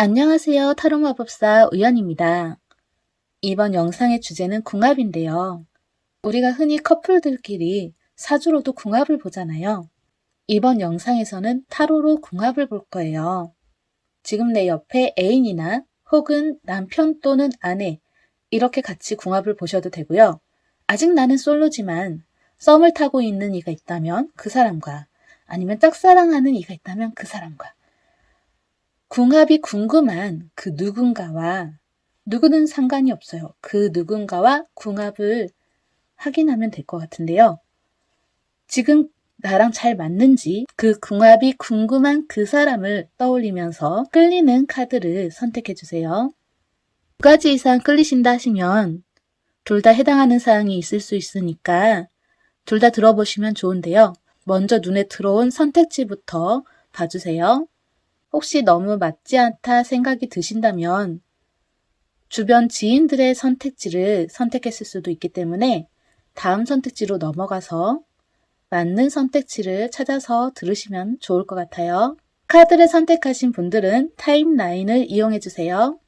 안녕하세요. 타로마법사 우연입니다. 이번 영상의 주제는 궁합인데요. 우리가 흔히 커플들끼리 사주로도 궁합을 보잖아요. 이번 영상에서는 타로로 궁합을 볼 거예요. 지금 내 옆에 애인이나 혹은 남편 또는 아내 이렇게 같이 궁합을 보셔도 되고요. 아직 나는 솔로지만 썸을 타고 있는 이가 있다면 그 사람과, 아니면 짝사랑하는 이가 있다면 그 사람과, 궁합이 궁금한 그 누군가와, 누구는 상관이 없어요. 그 누군가와 궁합을 확인하면 될 것 같은데요. 지금 나랑 잘 맞는지, 그 궁합이 궁금한 그 사람을 떠올리면서 끌리는 카드를 선택해 주세요. 두 가지 이상 끌리신다 하시면 둘 다 해당하는 사항이 있을 수 있으니까 둘 다 들어보시면 좋은데요. 먼저 눈에 들어온 선택지부터 봐주세요. 혹시 너무 맞지 않다 생각이 드신다면 주변 지인들의 선택지를 선택했을 수도 있기 때문에 다음 선택지로 넘어가서 맞는 선택지를 찾아서 들으시면 좋을 것 같아요. 카드를 선택하신 분들은 타임라인을 이용해 주세요.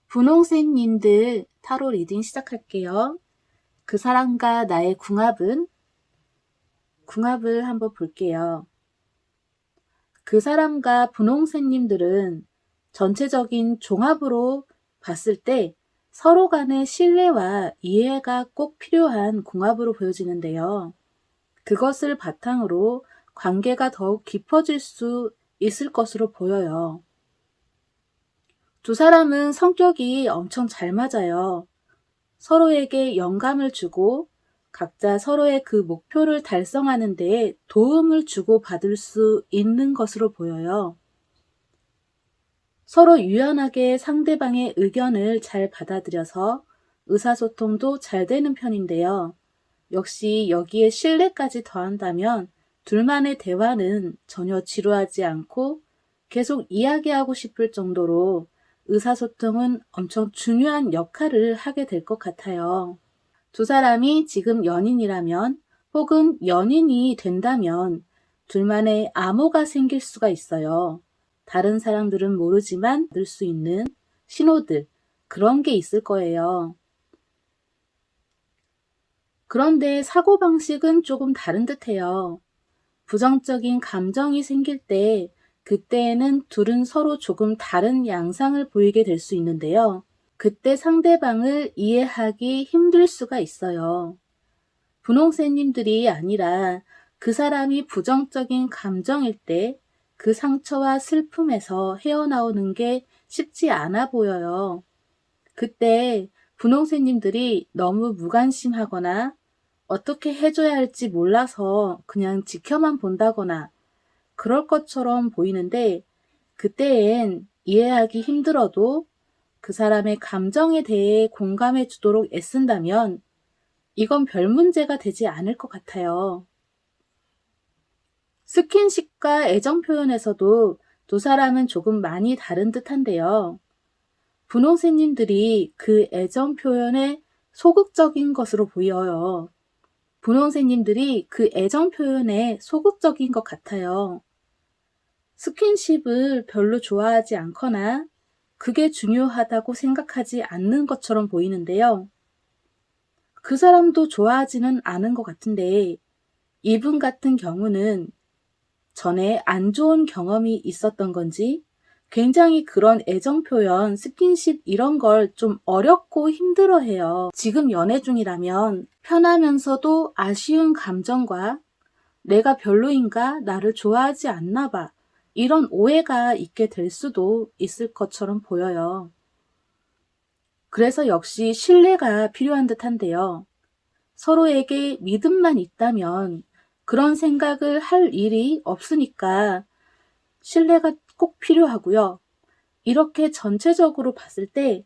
분홍색님들 타로 리딩 시작할게요. 그 사람과 나의 궁합을 한번 볼게요. 그 사람과 분홍색님들은 전체적인 종합으로 봤을 때 서로 간의 신뢰와 이해가 꼭 필요한 궁합으로 보여지는데요. 그것을 바탕으로 관계가 더욱 깊어질 수 있을 것으로 보여요. 두 사람은 성격이 엄청 잘 맞아요. 서로에게 영감을 주고 각자 서로의 그 목표를 달성하는 데 도움을 주고 받을 수 있는 것으로 보여요. 서로 유연하게 상대방의 의견을 잘 받아들여서 의사소통도 잘 되는 편인데요. 역시 여기에 신뢰까지 더한다면 둘만의 대화는 전혀 지루하지 않고 계속 이야기하고 싶을 정도로 의사소통은 엄청 중요한 역할을 하게 될 것 같아요. 두 사람이 지금 연인이라면 혹은 연인이 된다면 둘만의 암호가 생길 수가 있어요. 다른 사람들은 모르지만 늘 수 있는 신호들, 그런 게 있을 거예요. 그런데 사고방식은 조금 다른 듯해요. 부정적인 감정이 생길 때 그때에는 둘은 서로 조금 다른 양상을 보이게 될 수 있는데요. 그때 상대방을 이해하기 힘들 수가 있어요. 분홍새님들이 아니라 그 사람이 부정적인 감정일 때 그 상처와 슬픔에서 헤어나오는 게 쉽지 않아 보여요. 그때 분홍새님들이 너무 무관심하거나 어떻게 해줘야 할지 몰라서 그냥 지켜만 본다거나 그럴 것처럼 보이는데, 그때엔 이해하기 힘들어도 그 사람의 감정에 대해 공감해 주도록 애쓴다면 이건 별 문제가 되지 않을 것 같아요. 스킨십과 애정 표현에서도 두 사람은 조금 많이 다른 듯한데요. 분홍새님들이 그 애정 표현에 소극적인 것으로 보여요. 분홍새님들이 그 애정 표현에 소극적인 것 같아요. 스킨십을 별로 좋아하지 않거나 그게 중요하다고 생각하지 않는 것처럼 보이는데요. 그 사람도 좋아하지는 않은 것 같은데 이분 같은 경우는 전에 안 좋은 경험이 있었던 건지 굉장히 그런 애정 표현, 스킨십 이런 걸 좀 어렵고 힘들어해요. 지금 연애 중이라면 편하면서도 아쉬운 감정과 내가 별로인가? 나를 좋아하지 않나 봐. 이런 오해가 있게 될 수도 있을 것처럼 보여요. 그래서 역시 신뢰가 필요한 듯한데요. 서로에게 믿음만 있다면 그런 생각을 할 일이 없으니까 신뢰가 꼭 필요하고요. 이렇게 전체적으로 봤을 때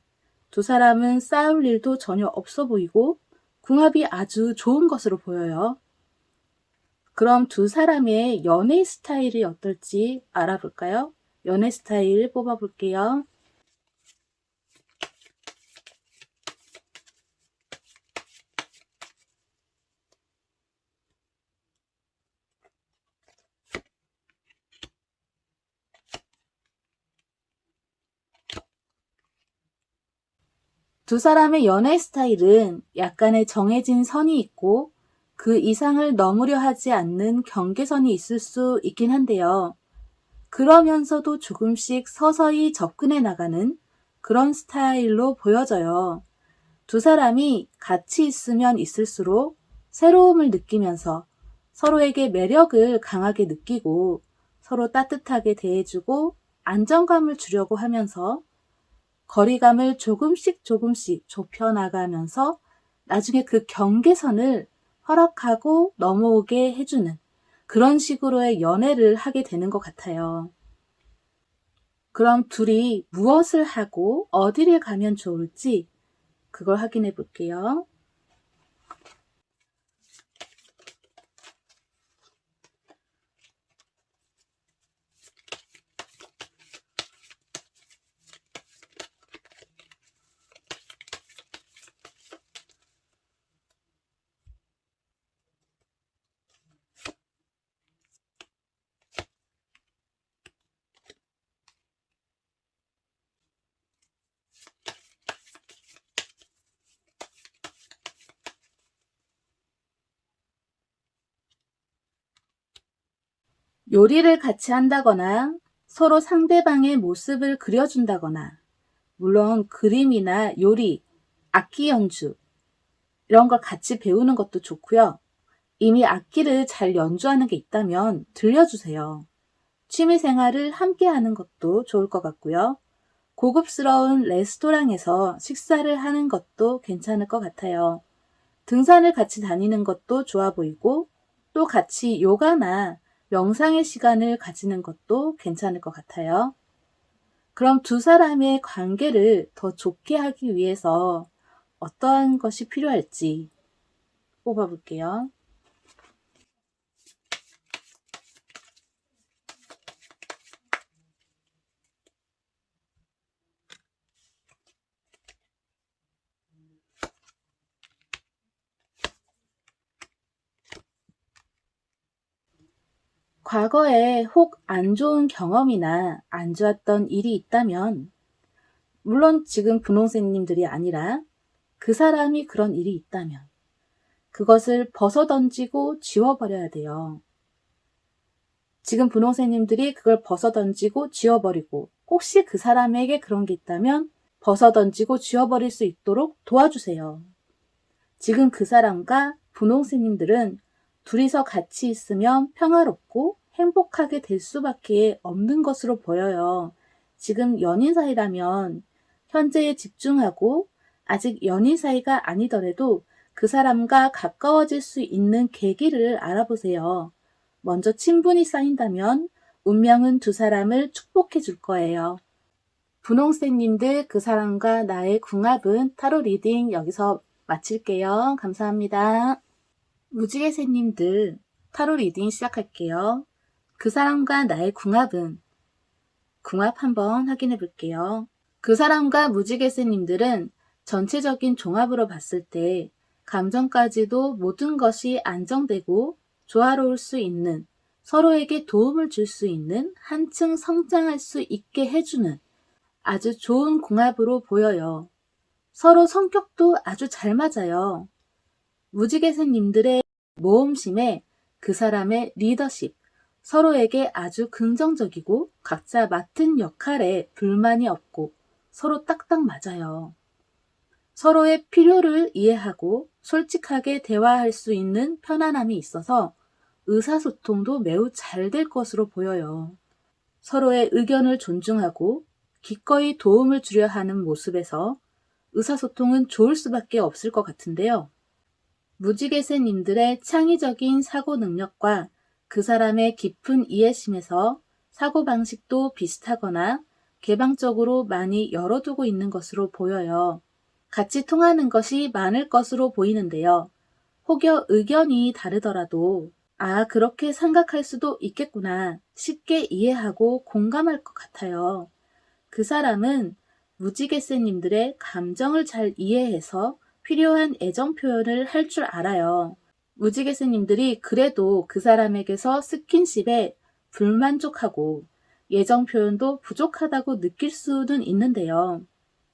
두 사람은 싸울 일도 전혀 없어 보이고 궁합이 아주 좋은 것으로 보여요. 그럼 두 사람의 연애 스타일이 어떨지 알아볼까요? 연애 스타일 뽑아볼게요. 두 사람의 연애 스타일은 약간의 정해진 선이 있고 그 이상을 넘으려 하지 않는 경계선이 있을 수 있긴 한데요. 그러면서도 조금씩 서서히 접근해 나가는 그런 스타일로 보여져요. 두 사람이 같이 있으면 있을수록 새로움을 느끼면서 서로에게 매력을 강하게 느끼고 서로 따뜻하게 대해주고 안정감을 주려고 하면서 거리감을 조금씩 좁혀나가면서 나중에 그 경계선을 허락하고 넘어오게 해주는 그런 식으로의 연애를 하게 되는 것 같아요. 그럼 둘이 무엇을 하고 어디를 가면 좋을지 그걸 확인해 볼게요. 요리를 같이 한다거나 서로 상대방의 모습을 그려준다거나 물론 그림이나 요리, 악기 연주 이런 걸 같이 배우는 것도 좋고요. 이미 악기를 잘 연주하는 게 있다면 들려주세요. 취미 생활을 함께 하는 것도 좋을 것 같고요. 고급스러운 레스토랑에서 식사를 하는 것도 괜찮을 것 같아요. 등산을 같이 다니는 것도 좋아 보이고 또 같이 요가나 명상의 시간을 가지는 것도 괜찮을 것 같아요. 그럼 두 사람의 관계를 더 좋게 하기 위해서 어떠한 것이 필요할지 뽑아볼게요. 과거에 혹 안 좋은 경험이나 안 좋았던 일이 있다면 물론 지금 분홍새님들이 아니라 그 사람이 그런 일이 있다면 그것을 벗어던지고 지워버려야 돼요. 지금 분홍새님들이 그걸 벗어던지고 지워버리고 혹시 그 사람에게 그런 게 있다면 벗어던지고 지워버릴 수 있도록 도와주세요. 지금 그 사람과 분홍새님들은 둘이서 같이 있으면 평화롭고 행복하게 될 수밖에 없는 것으로 보여요. 지금 연인 사이라면 현재에 집중하고 아직 연인 사이가 아니더라도 그 사람과 가까워질 수 있는 계기를 알아보세요. 먼저 친분이 쌓인다면 운명은 두 사람을 축복해 줄 거예요. 분홍새님들 그 사람과 나의 궁합은 타로 리딩 여기서 마칠게요. 감사합니다. 무지개새님들 타로 리딩 시작할게요. 그 사람과 나의 궁합은 궁합 한번 확인해 볼게요. 그 사람과 무지개새님들은 전체적인 종합으로 봤을 때 감정까지도 모든 것이 안정되고 조화로울 수 있는 서로에게 도움을 줄 수 있는 한층 성장할 수 있게 해주는 아주 좋은 궁합으로 보여요. 서로 성격도 아주 잘 맞아요. 무지개새님들의 모험심에 그 사람의 리더십, 서로에게 아주 긍정적이고 각자 맡은 역할에 불만이 없고 서로 딱딱 맞아요. 서로의 필요를 이해하고 솔직하게 대화할 수 있는 편안함이 있어서 의사소통도 매우 잘 될 것으로 보여요. 서로의 의견을 존중하고 기꺼이 도움을 주려 하는 모습에서 의사소통은 좋을 수밖에 없을 것 같은데요. 무지개새님들의 창의적인 사고 능력과 그 사람의 깊은 이해심에서 사고방식도 비슷하거나 개방적으로 많이 열어두고 있는 것으로 보여요. 같이 통하는 것이 많을 것으로 보이는데요. 혹여 의견이 다르더라도 그렇게 생각할 수도 있겠구나 쉽게 이해하고 공감할 것 같아요. 그 사람은 무지개새님들의 감정을 잘 이해해서 필요한 애정 표현을 할 줄 알아요. 무지개새님들이 그래도 그 사람에게서 스킨십에 불만족하고 애정 표현도 부족하다고 느낄 수는 있는데요.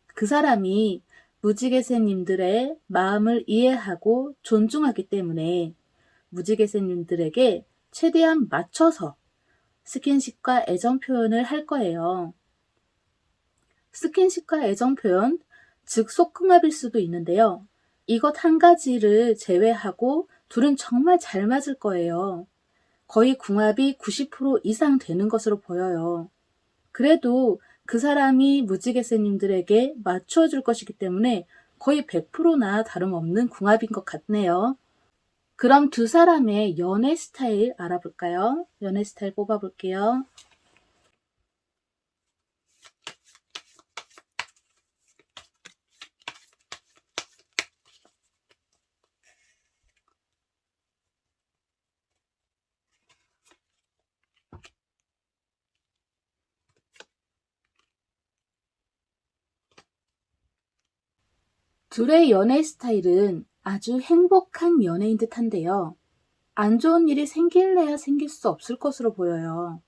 그 사람이 무지개새님들의 마음을 이해하고 존중하기 때문에 무지개새님들에게 최대한 맞춰서 스킨십과 애정 표현을 할 거예요. 스킨십과 애정 표현, 즉 속궁합일 수도 있는데요. 이것 한 가지를 제외하고 둘은 정말 잘 맞을 거예요. 거의 궁합이 90% 이상 되는 것으로 보여요. 그래도 그 사람이 무지개새님들에게 맞춰줄 것이기 때문에 거의 100%나 다름없는 궁합인 것 같네요. 그럼 두 사람의 연애 스타일 알아볼까요? 연애 스타일 뽑아볼게요. 둘의 연애 스타일은 아주 행복한 연애인 듯한데요. 안 좋은 일이 생길래야 생길 수 없을 것으로 보여요.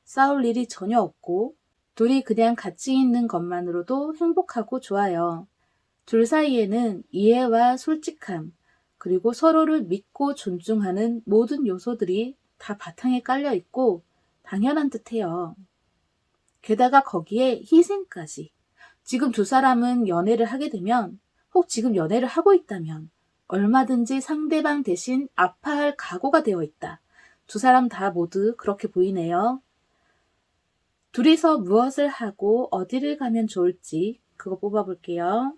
싸울 일이 전혀 없고 둘이 그냥 같이 있는 것만으로도 행복하고 좋아요. 둘 사이에는 이해와 솔직함, 그리고 서로를 믿고 존중하는 모든 요소들이 다 바탕에 깔려 있고 당연한 듯해요. 게다가 거기에 희생까지. 지금 두 사람은 연애를 하게 되면, 혹 지금 연애를 하고 있다면 얼마든지 상대방 대신 아파할 각오가 되어 있다. 두 사람 다 모두 그렇게 보이네요. 둘이서 무엇을 하고 어디를 가면 좋을지 그거 뽑아볼게요.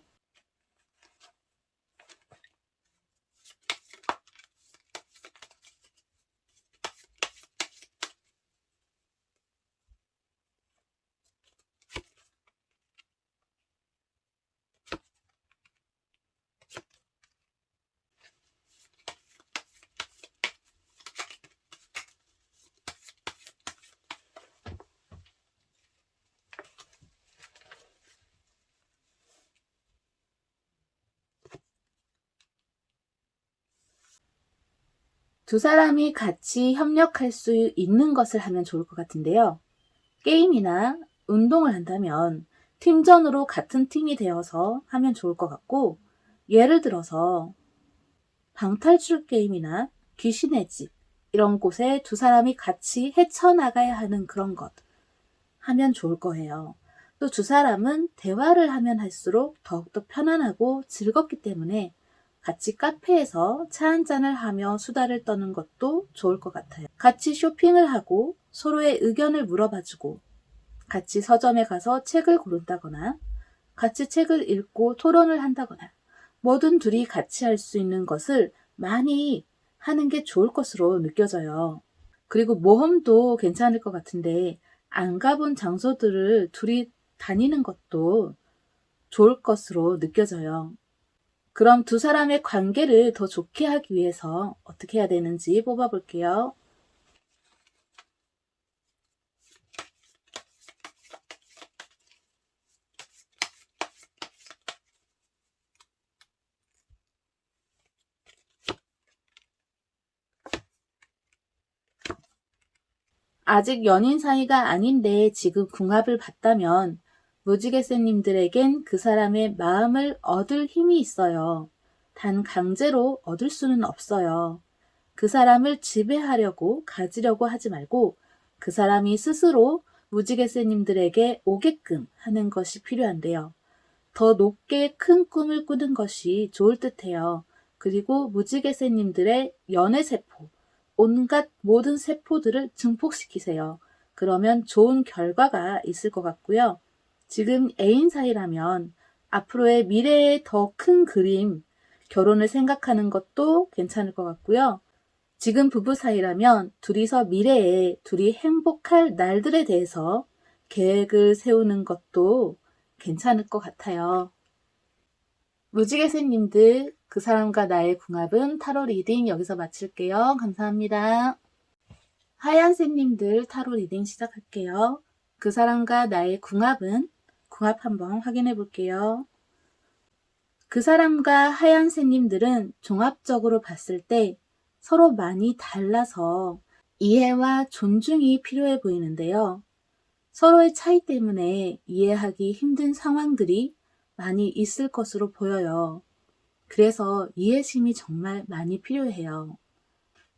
두 사람이 같이 협력할 수 있는 것을 하면 좋을 것 같은데요. 게임이나 운동을 한다면 팀전으로 같은 팀이 되어서 하면 좋을 것 같고, 예를 들어서 방탈출 게임이나 귀신의 집 이런 곳에 두 사람이 같이 헤쳐나가야 하는 그런 것 하면 좋을 거예요. 또 두 사람은 대화를 하면 할수록 더욱더 편안하고 즐겁기 때문에 같이 카페에서 차 한잔을 하며 수다를 떠는 것도 좋을 것 같아요. 같이 쇼핑을 하고 서로의 의견을 물어봐주고 같이 서점에 가서 책을 고른다거나 같이 책을 읽고 토론을 한다거나 뭐든 둘이 같이 할 수 있는 것을 많이 하는 게 좋을 것으로 느껴져요. 그리고 모험도 괜찮을 것 같은데 안 가본 장소들을 둘이 다니는 것도 좋을 것으로 느껴져요. 그럼 두 사람의 관계를 더 좋게 하기 위해서 어떻게 해야 되는지 뽑아볼게요. 아직 연인 사이가 아닌데 지금 궁합을 봤다면 무지개새님들에겐 그 사람의 마음을 얻을 힘이 있어요. 단 강제로 얻을 수는 없어요. 그 사람을 지배하려고 가지려고 하지 말고 그 사람이 스스로 무지개새님들에게 오게끔 하는 것이 필요한데요. 더 높게 큰 꿈을 꾸는 것이 좋을 듯해요. 그리고 무지개새님들의 연애세포, 온갖 모든 세포들을 증폭시키세요. 그러면 좋은 결과가 있을 것 같고요. 지금 애인 사이라면 앞으로의 미래의 더 큰 그림, 결혼을 생각하는 것도 괜찮을 것 같고요. 지금 부부 사이라면 둘이서 미래에 둘이 행복할 날들에 대해서 계획을 세우는 것도 괜찮을 것 같아요. 무지개새님들, 그 사람과 나의 궁합은 타로 리딩 여기서 마칠게요. 감사합니다. 하얀새님들 타로 리딩 시작할게요. 그 사람과 나의 궁합은? 궁합 한번 확인해 볼게요. 그 사람과 하얀새님들은 종합적으로 봤을 때 서로 많이 달라서 이해와 존중이 필요해 보이는데요. 서로의 차이 때문에 이해하기 힘든 상황들이 많이 있을 것으로 보여요. 그래서 이해심이 정말 많이 필요해요.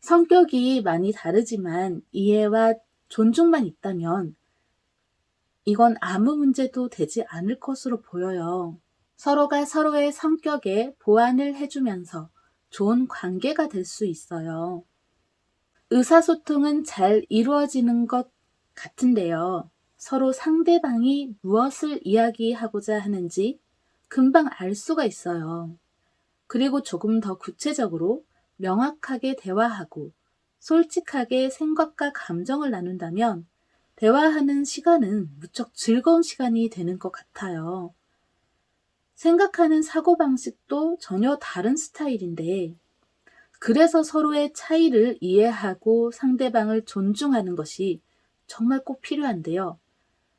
성격이 많이 다르지만 이해와 존중만 있다면 이건 아무 문제도 되지 않을 것으로 보여요. 서로가 서로의 성격에 보완을 해주면서 좋은 관계가 될 수 있어요. 의사소통은 잘 이루어지는 것 같은데요. 서로 상대방이 무엇을 이야기하고자 하는지 금방 알 수가 있어요. 그리고 조금 더 구체적으로 명확하게 대화하고 솔직하게 생각과 감정을 나눈다면 대화하는 시간은 무척 즐거운 시간이 되는 것 같아요. 생각하는 사고방식도 전혀 다른 스타일인데 그래서 서로의 차이를 이해하고 상대방을 존중하는 것이 정말 꼭 필요한데요.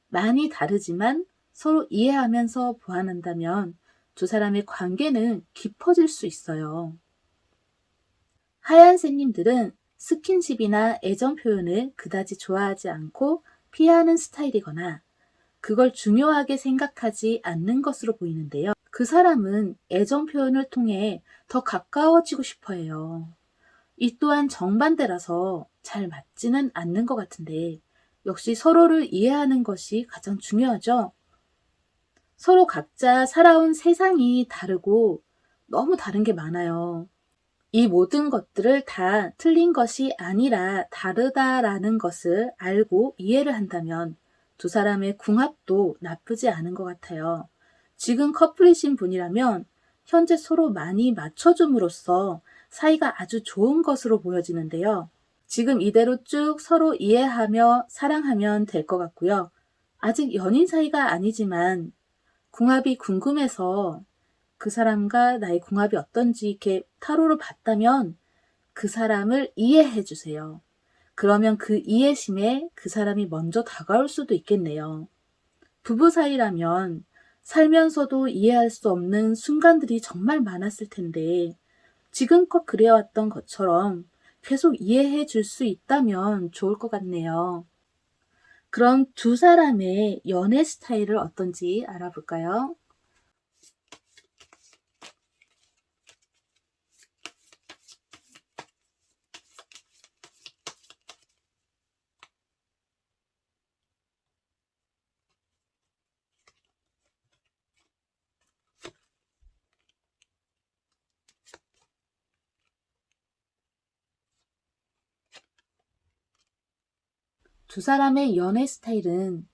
많이 다르지만 서로 이해하면서 보완한다면 두 사람의 관계는 깊어질 수 있어요. 하얀새님들은 스킨십이나 애정 표현을 그다지 좋아하지 않고 피하는 스타일이거나 그걸 중요하게 생각하지 않는 것으로 보이는데요. 그 사람은 애정 표현을 통해 더 가까워지고 싶어 해요. 이 또한 정반대라서 잘 맞지는 않는 것 같은데 역시 서로를 이해하는 것이 가장 중요하죠. 서로 각자 살아온 세상이 다르고 너무 다른 게 많아요. 이 모든 것들을 다 틀린 것이 아니라 다르다라는 것을 알고 이해를 한다면 두 사람의 궁합도 나쁘지 않은 것 같아요. 지금 커플이신 분이라면 현재 서로 많이 맞춰줌으로써 사이가 아주 좋은 것으로 보여지는데요. 지금 이대로 쭉 서로 이해하며 사랑하면 될 것 같고요. 아직 연인 사이가 아니지만 궁합이 궁금해서 그 사람과 나의 궁합이 어떤지 이렇게 타로로 봤다면 그 사람을 이해해 주세요. 그러면 그 이해심에 그 사람이 먼저 다가올 수도 있겠네요. 부부 사이라면 살면서도 이해할 수 없는 순간들이 정말 많았을 텐데 지금껏 그래왔던 것처럼 계속 이해해 줄 수 있다면 좋을 것 같네요. 그럼 두 사람의 연애 스타일을 어떤지 알아볼까요? 두 사람의 연애 스타일은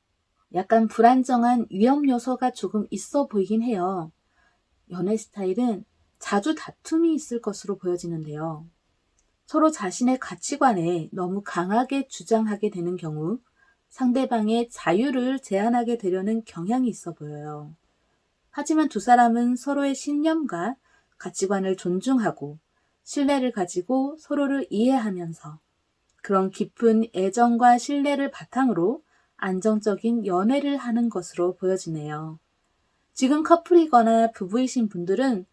약간 불안정한 위험 요소가 조금 있어 보이긴 해요. 연애 스타일은 자주 다툼이 있을 것으로 보여지는데요. 서로 자신의 가치관에 너무 강하게 주장하게 되는 경우 상대방의 자유를 제한하게 되려는 경향이 있어 보여요. 하지만 두 사람은 서로의 신념과 가치관을 존중하고 신뢰를 가지고 서로를 이해하면서 그런 깊은 애정과 신뢰를 바탕으로 안정적인 연애를 하는 것으로 보여지네요. 지금 커플이거나 부부이신 분들은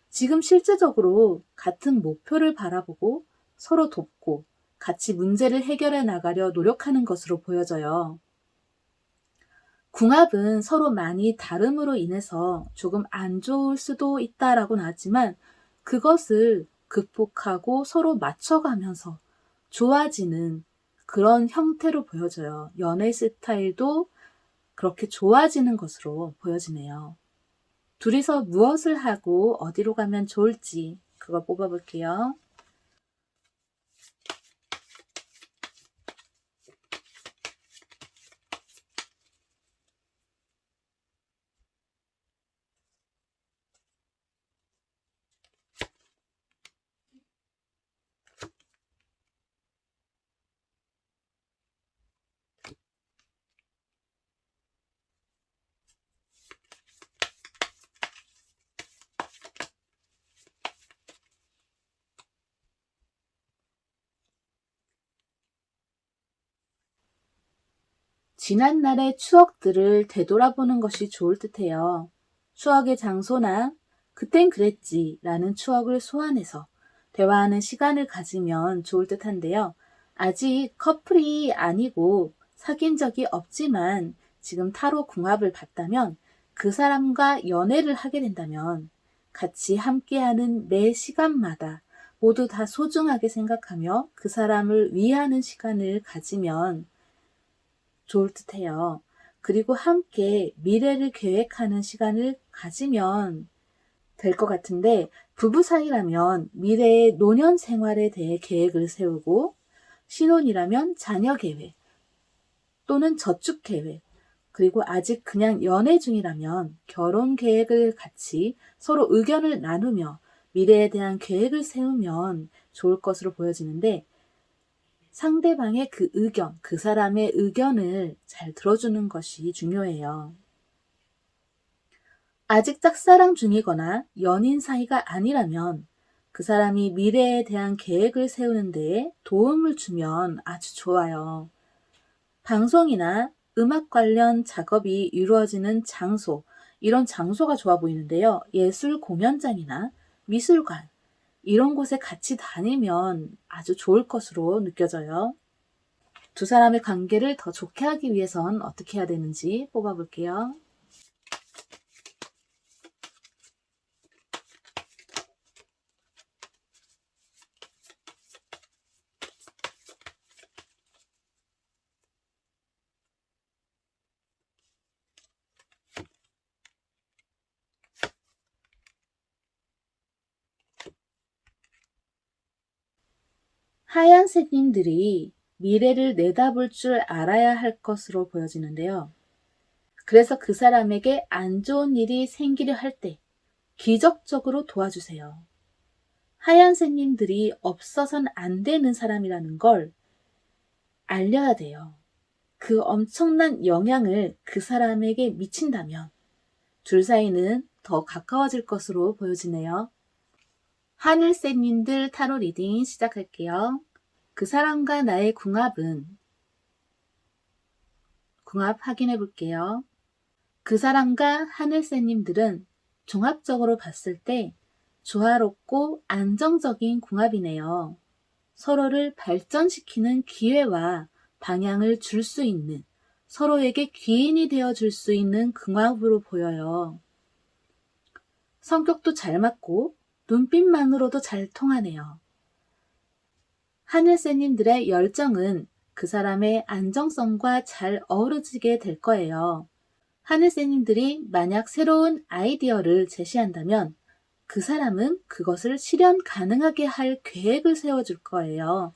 지금 실제적으로 같은 목표를 바라보고 서로 돕고 같이 문제를 해결해 나가려 노력하는 것으로 보여져요. 궁합은 서로 많이 다름으로 인해서 조금 안 좋을 수도 있다라고 나왔지만 그것을 극복하고 서로 맞춰가면서 좋아지는 그런 형태로 보여져요. 연애 스타일도 그렇게 좋아지는 것으로 보여지네요. 둘이서 무엇을 하고 어디로 가면 좋을지 그거 뽑아볼게요. 지난날의 추억들을 되돌아보는 것이 좋을 듯해요. 추억의 장소나 그땐 그랬지 라는 추억을 소환해서 대화하는 시간을 가지면 좋을 듯한데요. 아직 커플이 아니고 사귄 적이 없지만 지금 타로 궁합을 봤다면 그 사람과 연애를 하게 된다면 같이 함께하는 매 시간마다 모두 다 소중하게 생각하며 그 사람을 위하는 시간을 가지면 좋을 듯해요. 그리고 함께 미래를 계획하는 시간을 가지면 될 것 같은데 부부 사이라면 미래의 노년 생활에 대해 계획을 세우고 신혼이라면 자녀 계획 또는 저축 계획 그리고 아직 그냥 연애 중이라면 결혼 계획을 같이 서로 의견을 나누며 미래에 대한 계획을 세우면 좋을 것으로 보여지는데 상대방의 그 의견, 그 사람의 의견을 잘 들어주는 것이 중요해요. 아직 짝사랑 중이거나 연인 사이가 아니라면 그 사람이 미래에 대한 계획을 세우는 데에 도움을 주면 아주 좋아요. 방송이나 음악 관련 작업이 이루어지는 장소, 이런 장소가 좋아 보이는데요. 예술 공연장이나 미술관, 이런 곳에 같이 다니면 아주 좋을 것으로 느껴져요. 두 사람의 관계를 더 좋게 하기 위해선 어떻게 해야 되는지 뽑아볼게요. 하얀색님들이 미래를 내다볼 줄 알아야 할 것으로 보여지는데요. 그래서 그 사람에게 안 좋은 일이 생기려 할 때 기적적으로 도와주세요. 하얀색님들이 없어선 안 되는 사람이라는 걸 알려야 돼요. 그 엄청난 영향을 그 사람에게 미친다면 둘 사이는 더 가까워질 것으로 보여지네요. 하늘새님들 타로 리딩 시작할게요. 그 사람과 나의 궁합은 궁합 확인해 볼게요. 그 사람과 하늘새님들은 종합적으로 봤을 때 조화롭고 안정적인 궁합이네요. 서로를 발전시키는 기회와 방향을 줄 수 있는 서로에게 귀인이 되어 줄 수 있는 궁합으로 보여요. 성격도 잘 맞고 눈빛만으로도 잘 통하네요. 하늘새님들의 열정은 그 사람의 안정성과 잘 어우러지게 될 거예요. 하늘새님들이 만약 새로운 아이디어를 제시한다면 그 사람은 그것을 실현 가능하게 할 계획을 세워줄 거예요.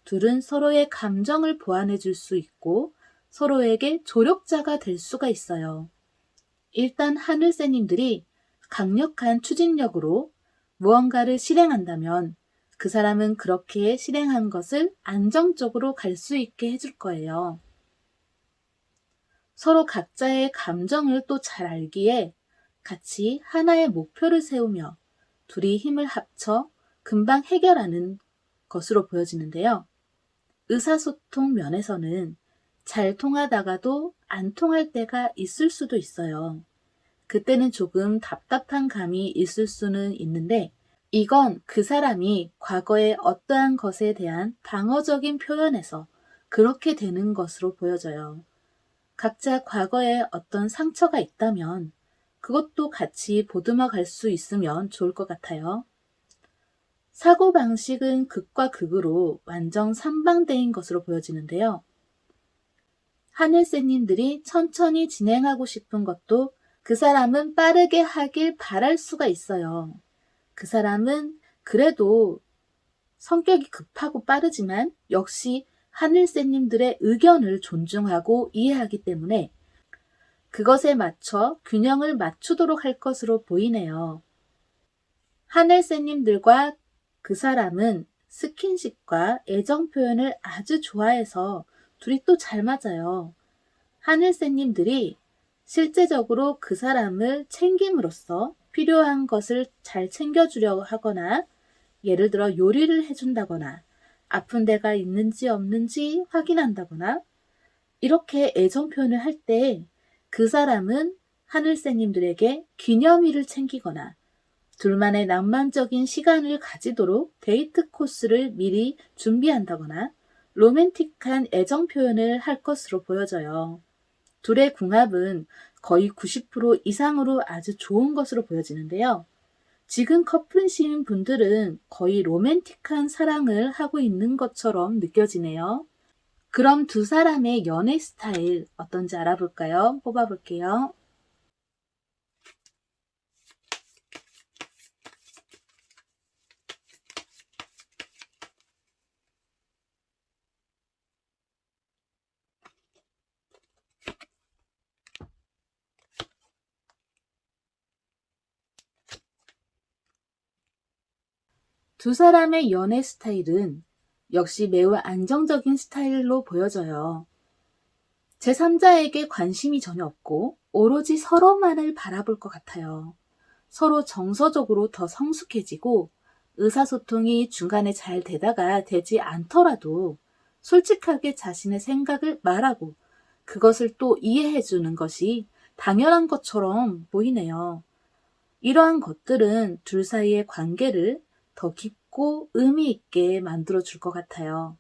둘은 서로의 감정을 보완해 줄 수 있고 서로에게 조력자가 될 수가 있어요. 일단 하늘새님들이 강력한 추진력으로 무언가를 실행한다면 그 사람은 그렇게 실행한 것을 안정적으로 갈 수 있게 해줄 거예요. 서로 각자의 감정을 또 잘 알기에 같이 하나의 목표를 세우며 둘이 힘을 합쳐 금방 해결하는 것으로 보여지는데요. 의사소통 면에서는 잘 통하다가도 안 통할 때가 있을 수도 있어요. 그때는 조금 답답한 감이 있을 수는 있는데 이건 그 사람이 과거의 어떠한 것에 대한 방어적인 표현에서 그렇게 되는 것으로 보여져요. 각자 과거에 어떤 상처가 있다면 그것도 같이 보듬어 갈 수 있으면 좋을 것 같아요. 사고방식은 극과 극으로 완전 상반대인 것으로 보여지는데요. 하늘새님들이 천천히 진행하고 싶은 것도 그 사람은 빠르게 하길 바랄 수가 있어요. 그 사람은 그래도 성격이 급하고 빠르지만 역시 하늘새님들의 의견을 존중하고 이해하기 때문에 그것에 맞춰 균형을 맞추도록 할 것으로 보이네요. 하늘새님들과 그 사람은 스킨십과 애정 표현을 아주 좋아해서 둘이 또 잘 맞아요. 하늘새님들이 실제적으로 그 사람을 챙김으로써 필요한 것을 잘 챙겨주려고 하거나 예를 들어 요리를 해준다거나 아픈 데가 있는지 없는지 확인한다거나 이렇게 애정 표현을 할 때 그 사람은 하늘새님들에게 기념일을 챙기거나 둘만의 낭만적인 시간을 가지도록 데이트 코스를 미리 준비한다거나 로맨틱한 애정 표현을 할 것으로 보여져요. 둘의 궁합은 거의 90% 이상으로 아주 좋은 것으로 보여지는데요. 지금 커플이신 분들은 거의 로맨틱한 사랑을 하고 있는 것처럼 느껴지네요. 그럼 두 사람의 연애 스타일 어떤지 알아볼까요? 뽑아볼게요. 두 사람의 연애 스타일은 역시 매우 안정적인 스타일로 보여져요. 제3자에게 관심이 전혀 없고 오로지 서로만을 바라볼 것 같아요. 서로 정서적으로 더 성숙해지고 의사소통이 중간에 잘 되다가 되지 않더라도 솔직하게 자신의 생각을 말하고 그것을 또 이해해 주는 것이 당연한 것처럼 보이네요. 이러한 것들은 둘 사이의 관계를 더 깊고 의미 있게 만들어 줄 것 같아요.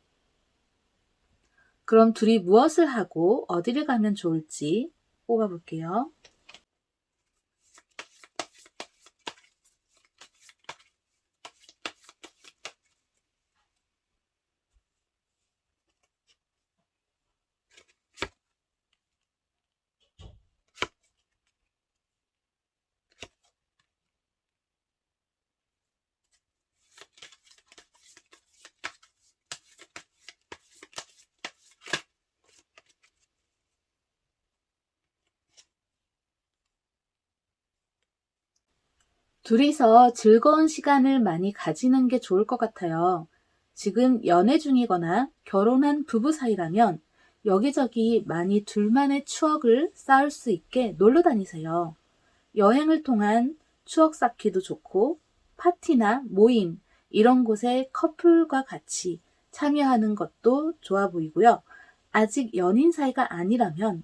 그럼 둘이 무엇을 하고 어디를 가면 좋을지 뽑아볼게요. 둘이서 즐거운 시간을 많이 가지는 게 좋을 것 같아요. 지금 연애 중이거나 결혼한 부부 사이라면 여기저기 많이 둘만의 추억을 쌓을 수 있게 놀러 다니세요. 여행을 통한 추억 쌓기도 좋고 파티나 모임 이런 곳에 커플과 같이 참여하는 것도 좋아 보이고요. 아직 연인 사이가 아니라면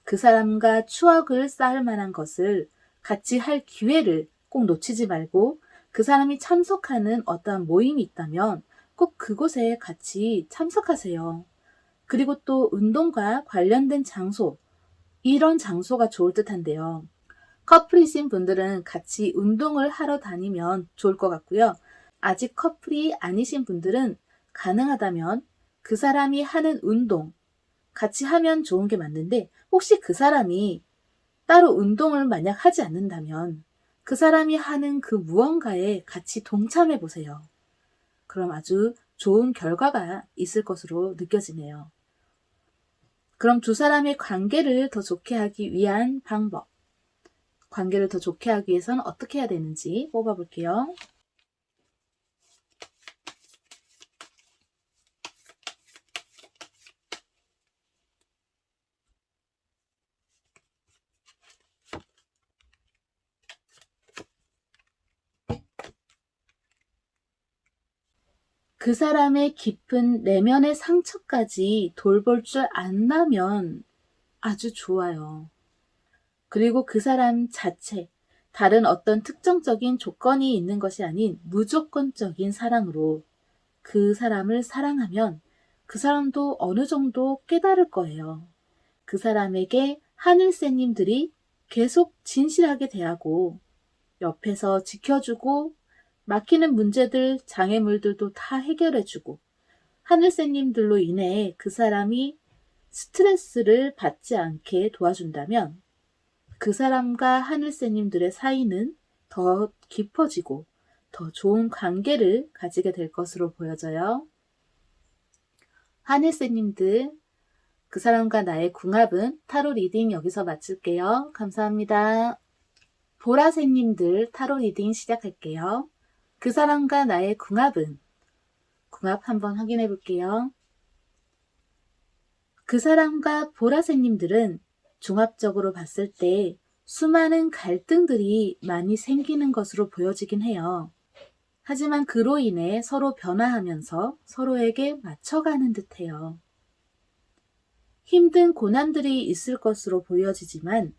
그 사람과 추억을 쌓을 만한 것을 같이 할 기회를 꼭 놓치지 말고 그 사람이 참석하는 어떠한 모임이 있다면 꼭 그곳에 같이 참석하세요. 그리고 또 운동과 관련된 장소, 이런 장소가 좋을 듯한데요. 커플이신 분들은 같이 운동을 하러 다니면 좋을 것 같고요. 아직 커플이 아니신 분들은 가능하다면 그 사람이 하는 운동, 같이 하면 좋은 게 맞는데 혹시 그 사람이 따로 운동을 만약 하지 않는다면 그 사람이 하는 그 무언가에 같이 동참해 보세요. 그럼 아주 좋은 결과가 있을 것으로 느껴지네요. 그럼 두 사람의 관계를 더 좋게 하기 위한 방법, 관계를 더 좋게 하기 위해서는 어떻게 해야 되는지 뽑아볼게요. 그 사람의 깊은 내면의 상처까지 돌볼 줄 안다면 아주 좋아요. 그리고 그 사람 자체, 다른 어떤 특정적인 조건이 있는 것이 아닌 무조건적인 사랑으로 그 사람을 사랑하면 그 사람도 어느 정도 깨달을 거예요. 그 사람에게 하늘새님들이 계속 진실하게 대하고 옆에서 지켜주고 막히는 문제들, 장애물들도 다 해결해주고 하늘새님들로 인해 그 사람이 스트레스를 받지 않게 도와준다면 그 사람과 하늘새님들의 사이는 더 깊어지고 더 좋은 관계를 가지게 될 것으로 보여져요. 하늘새님들, 그 사람과 나의 궁합은 타로 리딩 여기서 마칠게요. 감사합니다. 보라새님들 타로 리딩 시작할게요. 그 사람과 나의 궁합은? 궁합 한번 확인해 볼게요. 그 사람과 보라새님들은 종합적으로 봤을 때 수많은 갈등들이 많이 생기는 것으로 보여지긴 해요. 하지만 그로 인해 서로 변화하면서 서로에게 맞춰가는 듯해요. 힘든 고난들이 있을 것으로 보여지지만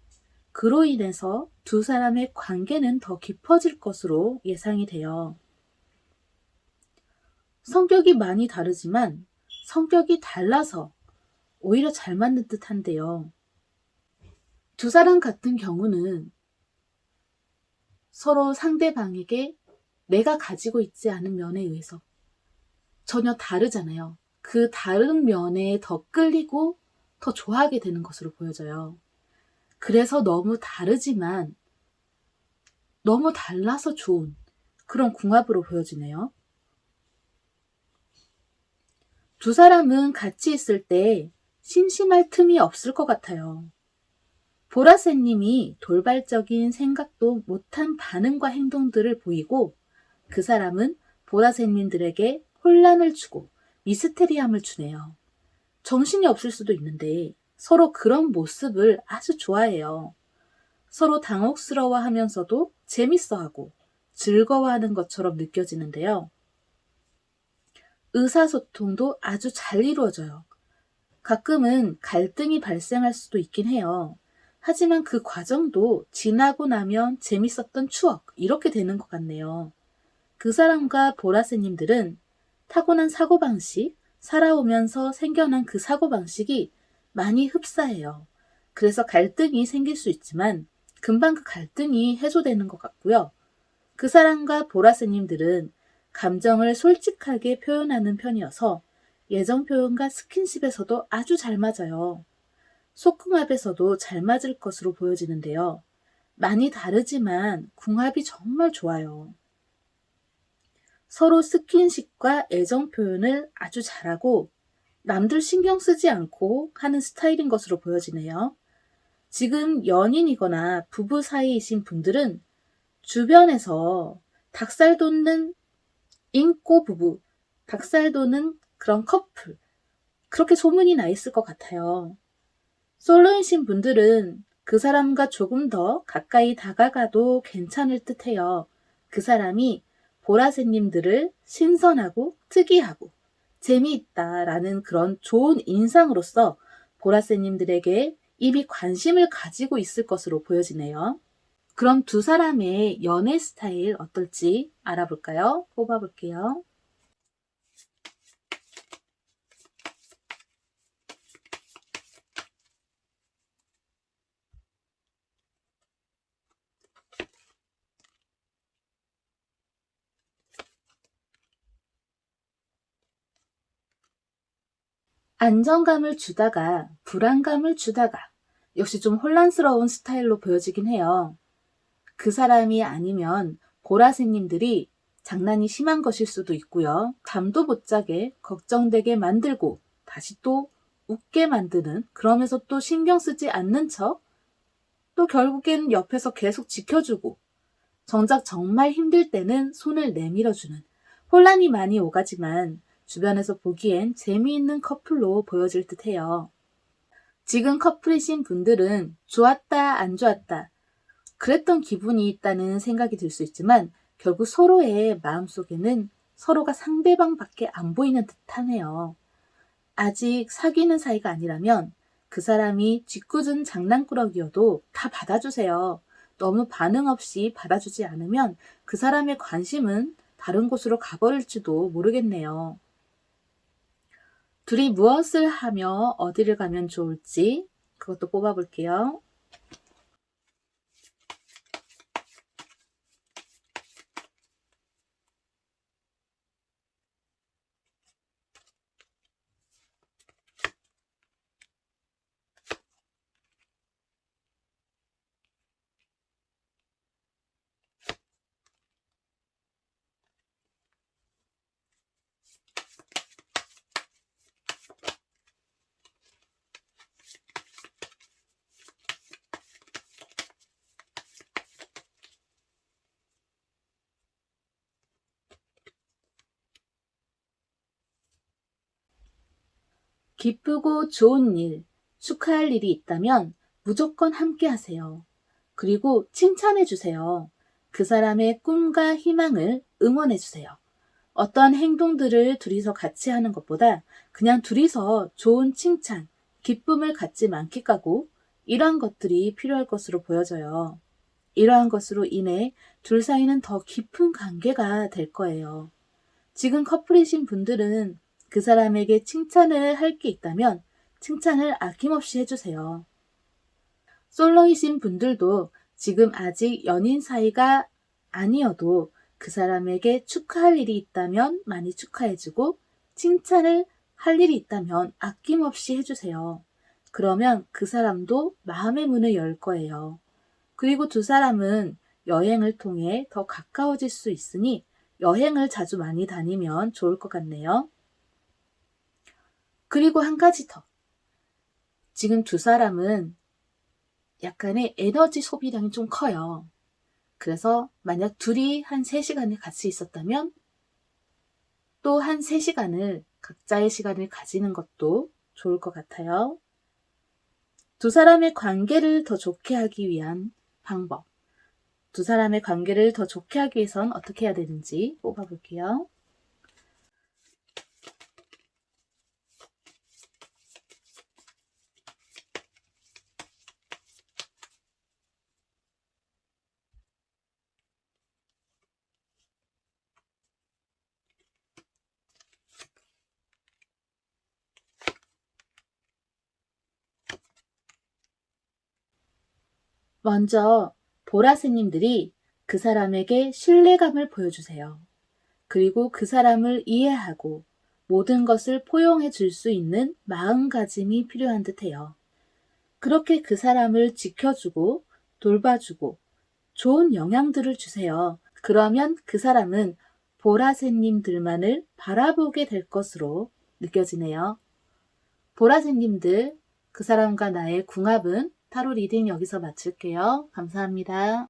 그로 인해서 두 사람의 관계는 더 깊어질 것으로 예상이 돼요. 성격이 많이 다르지만 성격이 달라서 오히려 잘 맞는 듯한데요. 두 사람 같은 경우는 서로 상대방에게 내가 가지고 있지 않은 면에 의해서 전혀 다르잖아요. 그 다른 면에 더 끌리고 더 좋아하게 되는 것으로 보여져요. 그래서 너무 다르지만 너무 달라서 좋은 그런 궁합으로 보여지네요. 두 사람은 같이 있을 때 심심할 틈이 없을 것 같아요. 보라새님이 돌발적인 생각도 못한 반응과 행동들을 보이고 그 사람은 보라새님들에게 혼란을 주고 미스테리함을 주네요. 정신이 없을 수도 있는데 서로 그런 모습을 아주 좋아해요. 서로 당혹스러워하면서도 재밌어하고 즐거워하는 것처럼 느껴지는데요. 의사소통도 아주 잘 이루어져요. 가끔은 갈등이 발생할 수도 있긴 해요. 하지만 그 과정도 지나고 나면 재밌었던 추억, 이렇게 되는 것 같네요. 그 사람과 보라새님들은 타고난 사고방식, 살아오면서 생겨난 그 사고방식이 많이 흡사해요. 그래서 갈등이 생길 수 있지만 금방 그 갈등이 해소되는 것 같고요. 그 사람과 보라새님들은 감정을 솔직하게 표현하는 편이어서 예정 표현과 스킨십에서도 아주 잘 맞아요. 속궁합에서도 잘 맞을 것으로 보여지는데요. 많이 다르지만 궁합이 정말 좋아요. 서로 스킨십과 애정 표현을 아주 잘하고 남들 신경 쓰지 않고 하는 스타일인 것으로 보여지네요. 지금 연인이거나 부부 사이이신 분들은 주변에서 닭살 돋는 인꼬 부부, 닭살 돋는 그런 커플, 그렇게 소문이 나 있을 것 같아요. 솔로이신 분들은 그 사람과 조금 더 가까이 다가가도 괜찮을 듯해요. 그 사람이 보라새님들을 신선하고 특이하고 재미있다라는 그런 좋은 인상으로서 보라새님들에게 이미 관심을 가지고 있을 것으로 보여지네요. 그럼 두 사람의 연애 스타일 어떨지 알아볼까요? 뽑아볼게요. 안정감을 주다가 불안감을 주다가 역시 좀 혼란스러운 스타일로 보여지긴 해요. 그 사람이 아니면 보라새님들이 장난이 심한 것일 수도 있고요. 잠도 못 자게 걱정되게 만들고 다시 또 웃게 만드는, 그러면서 또 신경 쓰지 않는 척, 또 결국엔 옆에서 계속 지켜주고 정작 정말 힘들 때는 손을 내밀어주는, 혼란이 많이 오가지만 주변에서 보기엔 재미있는 커플로 보여질 듯해요. 지금 커플이신 분들은 좋았다 안 좋았다 그랬던 기분이 있다는 생각이 들 수 있지만 결국 서로의 마음속에는 서로가 상대방밖에 안 보이는 듯하네요. 아직 사귀는 사이가 아니라면 그 사람이 짓궂은 장난꾸러기여도 다 받아주세요. 너무 반응 없이 받아주지 않으면 그 사람의 관심은 다른 곳으로 가버릴지도 모르겠네요. 둘이 무엇을 하며 어디를 가면 좋을지 그것도 뽑아볼게요. 기쁘고 좋은 일, 축하할 일이 있다면 무조건 함께 하세요. 그리고 칭찬해 주세요. 그 사람의 꿈과 희망을 응원해 주세요. 어떤 행동들을 둘이서 같이 하는 것보다 그냥 둘이서 좋은 칭찬, 기쁨을 갖지 않기까고 이러한 것들이 필요할 것으로 보여져요. 이러한 것으로 인해 둘 사이는 더 깊은 관계가 될 거예요. 지금 커플이신 분들은 그 사람에게 칭찬을 할 게 있다면 칭찬을 아낌없이 해주세요. 솔로이신 분들도 지금 아직 연인 사이가 아니어도 그 사람에게 축하할 일이 있다면 많이 축하해주고 칭찬을 할 일이 있다면 아낌없이 해주세요. 그러면 그 사람도 마음의 문을 열 거예요. 그리고 두 사람은 여행을 통해 더 가까워질 수 있으니 여행을 자주 많이 다니면 좋을 것 같네요. 그리고 한 가지 더. 지금 두 사람은 약간의 에너지 소비량이 좀 커요. 그래서 만약 둘이 한 3시간을 같이 있었다면 또 한 3시간을 각자의 시간을 가지는 것도 좋을 것 같아요. 두 사람의 관계를 더 좋게 하기 위한 방법. 두 사람의 관계를 더 좋게 하기 위해선 어떻게 해야 되는지 뽑아볼게요. 먼저 보라새님들이 그 사람에게 신뢰감을 보여주세요. 그리고 그 사람을 이해하고 모든 것을 포용해 줄 수 있는 마음가짐이 필요한 듯해요. 그렇게 그 사람을 지켜주고 돌봐주고 좋은 영향들을 주세요. 그러면 그 사람은 보라새님들만을 바라보게 될 것으로 느껴지네요. 보라새님들, 그 사람과 나의 궁합은 타로 리딩 여기서 마칠게요. 감사합니다.